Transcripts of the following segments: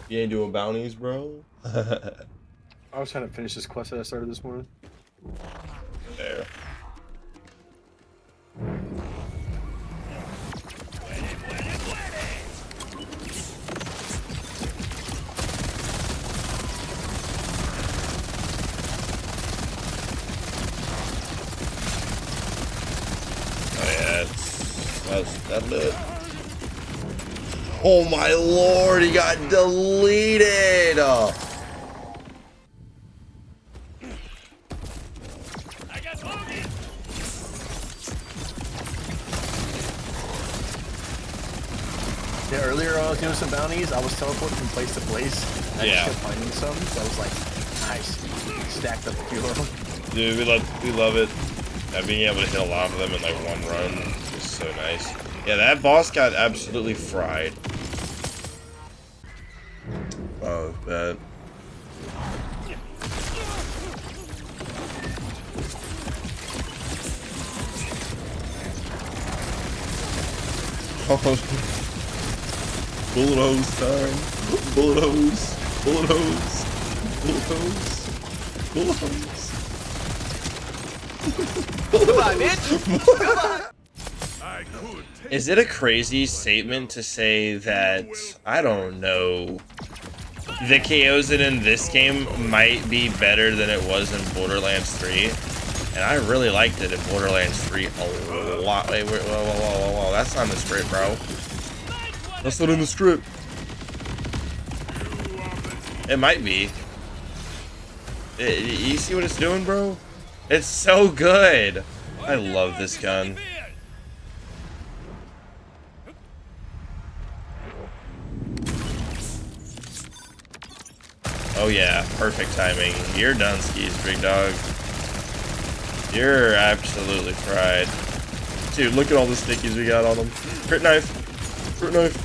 You ain't doing bounties, bro? I was trying to finish this quest that I started this morning. There. Oh yeah, that's that lit. Oh my lord, he got deleted! Yeah, earlier when I was doing some bounties, I was teleporting from place to place. I just kept finding some, so I was like, nice. Stacked up a few of them. Dude, we love it. Being able to hit a lot of them in like one run is so nice. Yeah, that boss got absolutely fried. Oh, that. Oh, bullet hose time. Bullet hose. Bullet hose. Bullet hose. Bullet hose. Come on, bitch! Come on! Is it a crazy statement to say that, I don't know, the Kaoson in this game might be better than it was in Borderlands 3? And I really liked it in Borderlands 3 a lot. Wait, whoa, that's not in the script, bro. That's not in the script. It might be. You see what it's doing, bro? It's so good. I love this gun. Oh yeah, perfect timing. You're done skis, big dog. You're absolutely fried. Dude, look at all the stickies we got on them. Crit knife. Crit knife.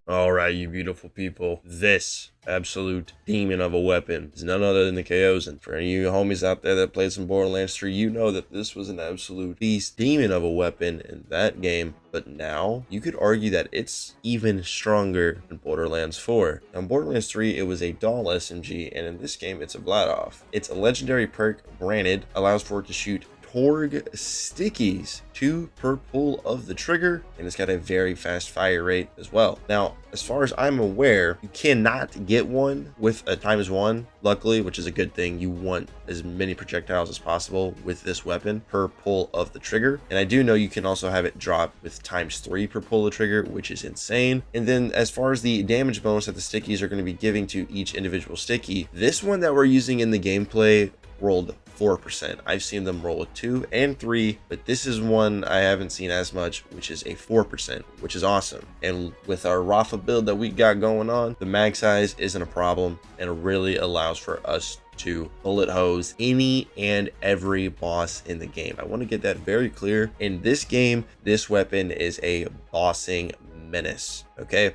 Alright, you beautiful people. This absolute demon of a weapon is none other than the Kaoson. For any of you homies out there that played some Borderlands 3, you know that this was an absolute beast demon of a weapon in that game. But now, you could argue that it's even stronger than Borderlands 4. Now, in Borderlands 3, it was a dull SMG, and in this game, it's a Vladoff. It's a legendary perk, granted, allows for it to shoot Torg stickies, 2 per pull of the trigger, and it's got a very fast fire rate as well. Now, as far as I'm aware, you cannot get one with a ×1, luckily, which is a good thing. You want as many projectiles as possible with this weapon per pull of the trigger. And I do know you can also have it drop with ×3 per pull of the trigger, which is insane. And then as far as the damage bonus that the stickies are going to be giving to each individual sticky, this one that we're using in the gameplay rolled 4%. I've seen them roll a 2 and 3, but this is one I haven't seen as much, which is a 4%, which is awesome. And with our Rafa build that we got going on, the mag size isn't a problem, and it really allows for us to bullet hose any and every boss in the game. I want to get that very clear. In this game, this weapon is a bossing menace. Okay,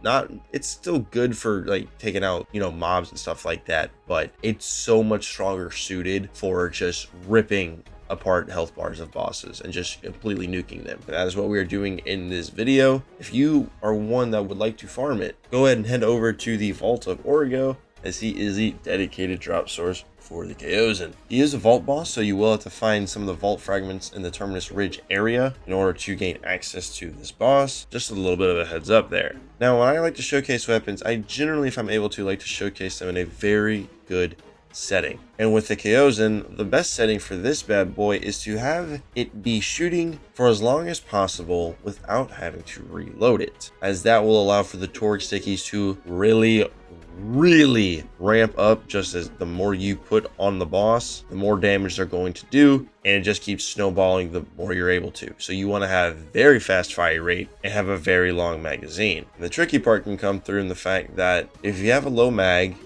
it's still good for like taking out, you know, mobs and stuff like that, but it's so much stronger suited for just ripping apart health bars of bosses and just completely nuking them. And that is what we are doing in this video. If you are one that would like to farm it, go ahead and head over to the Vault of Origo, as he is the dedicated drop source for the Kaoson. He is a vault boss, so you will have to find some of the vault fragments in the Terminus Ridge area in order to gain access to this boss. Just a little bit of a heads up there. Now, when I like to showcase weapons, I generally, if I'm able to, like to showcase them in a very good setting. And with the Kaoson, the best setting for this bad boy is to have it be shooting for as long as possible without having to reload it, as that will allow for the Torg stickies to really ramp up. Just as the more you put on the boss, the more damage they're going to do, and it just keeps snowballing the more you're able to. So you want to have very fast fire rate and have a very long magazine. And the tricky part can come through in the fact that if you have a low mag,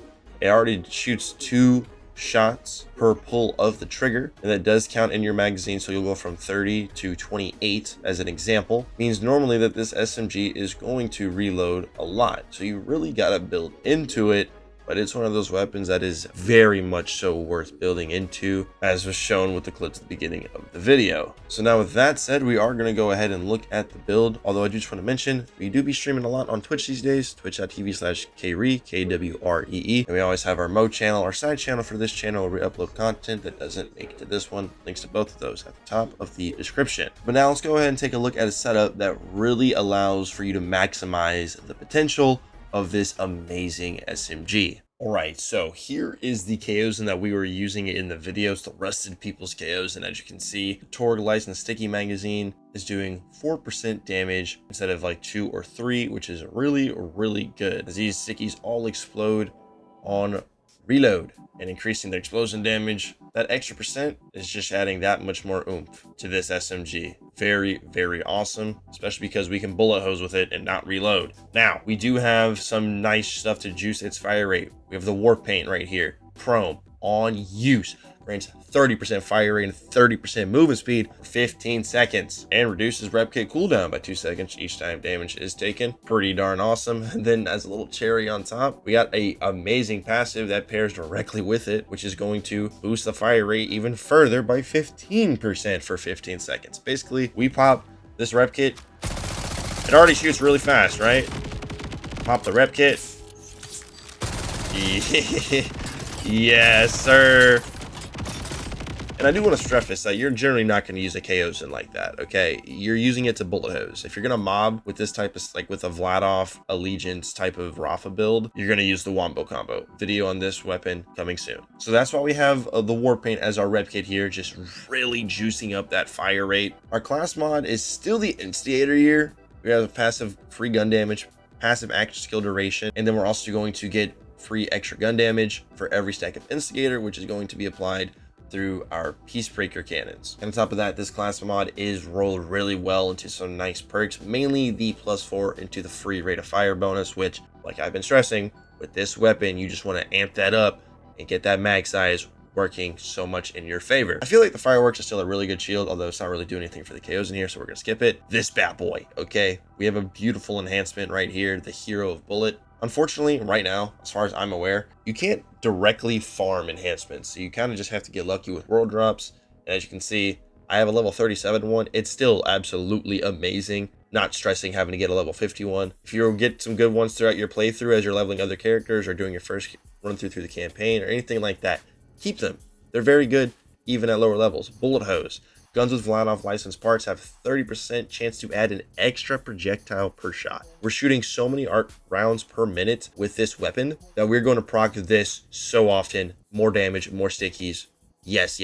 it already shoots 2 shots per pull of the trigger, and that does count in your magazine, so you'll go from 30 to 28 as an example. Means normally that this SMG is going to reload a lot, so you really got to build into it but it's one of those weapons that is very much so worth building into, as was shown with the clips at the beginning of the video. So now with that said, we are going to go ahead and look at the build, although I do just want to mention we do be streaming a lot on Twitch these days, twitch.tv/Kree, Kwree, and we always have our Mo channel, our side channel for this channel where we upload content that doesn't make it to this one. Links to both of those at the top of the description. But now let's go ahead and take a look at a setup that really allows for you to maximize the potential of this amazing SMG. Alright, so here is the Kaoson that we were using in the videos, the Rusted People's Kaoson. As you can see, the Torg licensed sticky magazine is doing 4% damage instead of like 2 or 3, which is really good, as these stickies all explode on reload and increasing their explosion damage. That extra percent is just adding that much more oomph to this SMG. Very awesome, especially because we can bullet hose with it and not reload. Now, we do have some nice stuff to juice its fire rate. We have the war paint right here. Chrome on use grants 30% fire rate and 30% movement speed for 15 seconds and reduces rep kit cooldown by 2 seconds each time damage is taken. Pretty darn awesome. And then as a little cherry on top, we got a amazing passive that pairs directly with it, which is going to boost the fire rate even further by 15% for 15 seconds. Basically, we pop this rep kit, it already shoots really fast, right? Pop the rep kit. Yes, sir. And I do want to stress this, that you're generally not going to use a Kaoson like that, okay? You're using it to bullet hose. If you're going to mob with this type of, like with a Vladoff Allegiance type of Rafa build, you're going to use the Wombo combo. Video on this weapon coming soon. So that's why we have the war paint as our rep kit here, just really juicing up that fire rate. Our class mod is still the Instigator here. We have a passive free gun damage, passive action skill duration, and then we're also going to get free extra gun damage for every stack of Instigator, which is going to be applied through our Peacebreaker cannons. And on top of that, this class mod is rolled really well into some nice perks, mainly the +4 into the free rate of fire bonus, which, like I've been stressing, with this weapon, you just want to amp that up and get that mag size working so much in your favor. I feel like the fireworks are still a really good shield, although it's not really doing anything for the Kaoson here, so we're gonna skip it. This bad boy, okay? We have a beautiful enhancement right here, the Hero of Bullet. Unfortunately, right now, as far as I'm aware, you can't directly farm enhancements, so you kind of just have to get lucky with world drops. And as you can see, I have a level 37 one. It's still absolutely amazing. Not stressing having to get a level 51. If you get some good ones throughout your playthrough as you're leveling other characters or doing your first run through the campaign or anything like that, keep them. They're very good even at lower levels. Bullet hose. Guns with Vladoff licensed parts have 30% chance to add an extra projectile per shot. We're shooting so many arc rounds per minute with this weapon that we're going to proc this so often. More damage, more stickies. Yes.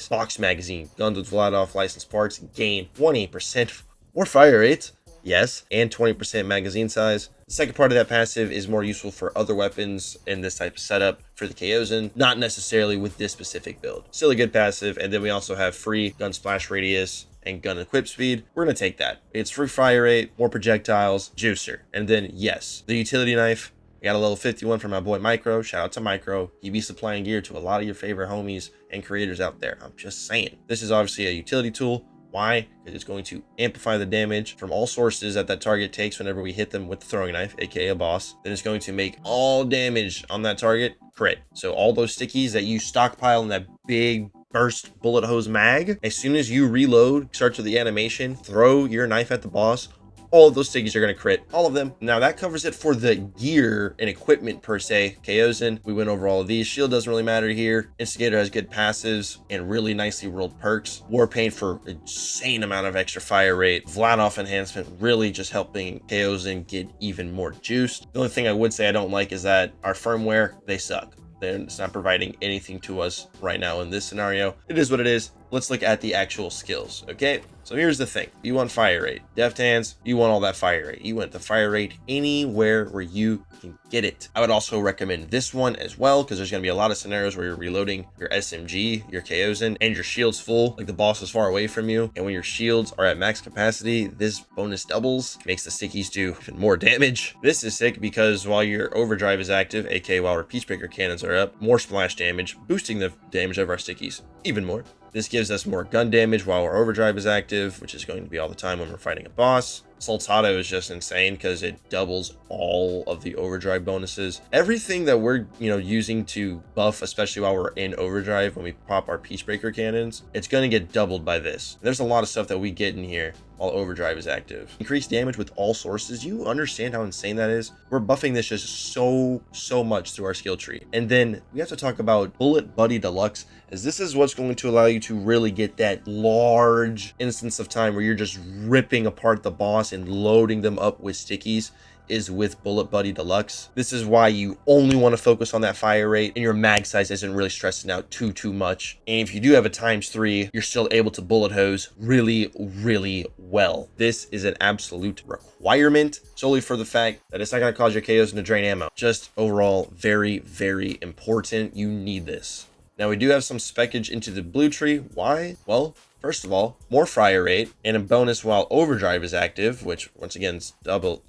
Box magazine. Guns with Vladoff licensed parts gain 20% more fire rate. Yes, and 20% magazine size. The second part of that passive is more useful for other weapons in this type of setup for the Kaoson, not necessarily with this specific build. Still a good passive, and then we also have free gun splash radius and gun equip speed. We're gonna take that. It's free fire rate, more projectiles, juicer, and then yes, the utility knife. We got a level 51 from my boy Micro. Shout out to Micro. He be supplying gear to a lot of your favorite homies and creators out there. I'm just saying. This is obviously a utility tool. Why? Because it's going to amplify the damage from all sources that target takes whenever we hit them with the throwing knife, aka a boss. Then it's going to make all damage on that target crit. So all those stickies that you stockpile in that big burst bullet hose mag, as soon as you reload, start to the animation, throw your knife at the boss, all of those stickies are going to crit, all of them. Now that covers it for the gear and equipment per se. Kaoson, we went over all of these. Shield doesn't really matter here. Instigator has good passives and really nicely rolled perks. War paint for insane amount of extra fire rate. Vladoff enhancement really just helping Kaoson get even more juiced. The only thing I would say I don't like is that our firmware, they suck. It's not providing anything to us right now in this scenario. It is what it is. Let's look at the actual skills, okay? So here's the thing. You want fire rate. Deft hands, you want all that fire rate. You want the fire rate anywhere where you can get it. I would also recommend this one as well, because there's going to be a lot of scenarios where you're reloading your SMG, your Kaoson, and your shield's full, like the boss is far away from you. And when your shields are at max capacity, this bonus doubles, makes the stickies do even more damage. This is sick because while your overdrive is active, aka while our Peacebreaker cannons are up, more splash damage, boosting the damage of our stickies even more. This gives us more gun damage while our overdrive is active, which is going to be all the time when we're fighting a boss. Soltado is just insane because it doubles all of the overdrive bonuses. Everything that we're, using to buff, especially while we're in overdrive when we pop our Peacebreaker cannons, it's going to get doubled by this. There's a lot of stuff that we get in here while overdrive is active. Increased damage with all sources. You understand how insane that is? We're buffing this just so much through our skill tree. And then we have to talk about Bullet Buddy Deluxe, as this is what's going to allow you to really get that large instance of time where you're just ripping apart the boss and loading them up with stickies, is with Bullet Buddy Deluxe. This is why you only want to focus on that fire rate and your mag size isn't really stressing out too much. And if you do have a ×3, you're still able to bullet hose really well. This is an absolute requirement, solely for the fact that it's not going to cause your KOs to drain ammo. Just overall, very important. You need this. Now we do have some speckage into the blue tree. Why? Well, first of all, more fire rate and a bonus while overdrive is active, which once again is double.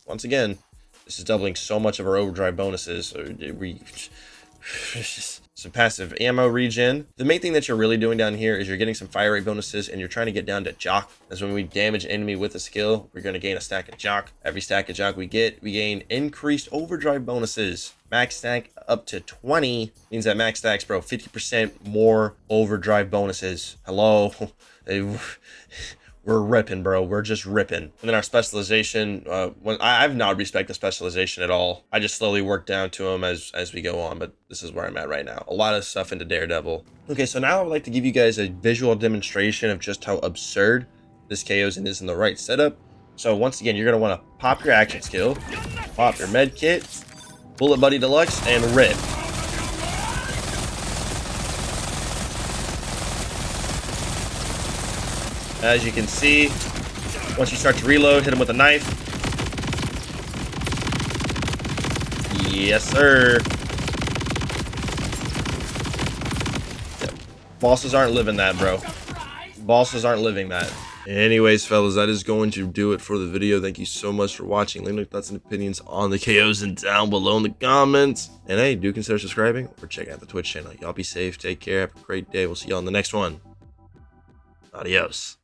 Once again, this is doubling so much of our overdrive bonuses. So some passive ammo regen. The main thing that you're really doing down here is you're getting some fire rate bonuses and you're trying to get down to jock. As when we damage an enemy with a skill, we're going to gain a stack of jock. Every stack of jock we get, we gain increased overdrive bonuses. Max stack up to 20 means that max stacks, bro, 50% more overdrive bonuses. Hello. We're ripping, bro. We're just ripping. And then our specialization, I've not respected the specialization at all. I just slowly work down to them as we go on, but this is where I'm at right now. A lot of stuff into Daredevil. Okay, so now I would like to give you guys a visual demonstration of just how absurd this Kaoson is in the right setup. So once again, you're going to want to pop your action skill, pop your med kit, Bullet Buddy Deluxe, and rip. As you can see, once you start to reload, hit him with a knife. Yes, sir. Yep. Bosses aren't living that, bro. Bosses aren't living that. Anyways, fellas, that is going to do it for the video. Thank you so much for watching. Leave your thoughts and opinions on the Kaoson down below in the comments. And hey, do consider subscribing or check out the Twitch channel. Y'all be safe. Take care. Have a great day. We'll see y'all in the next one. Adios.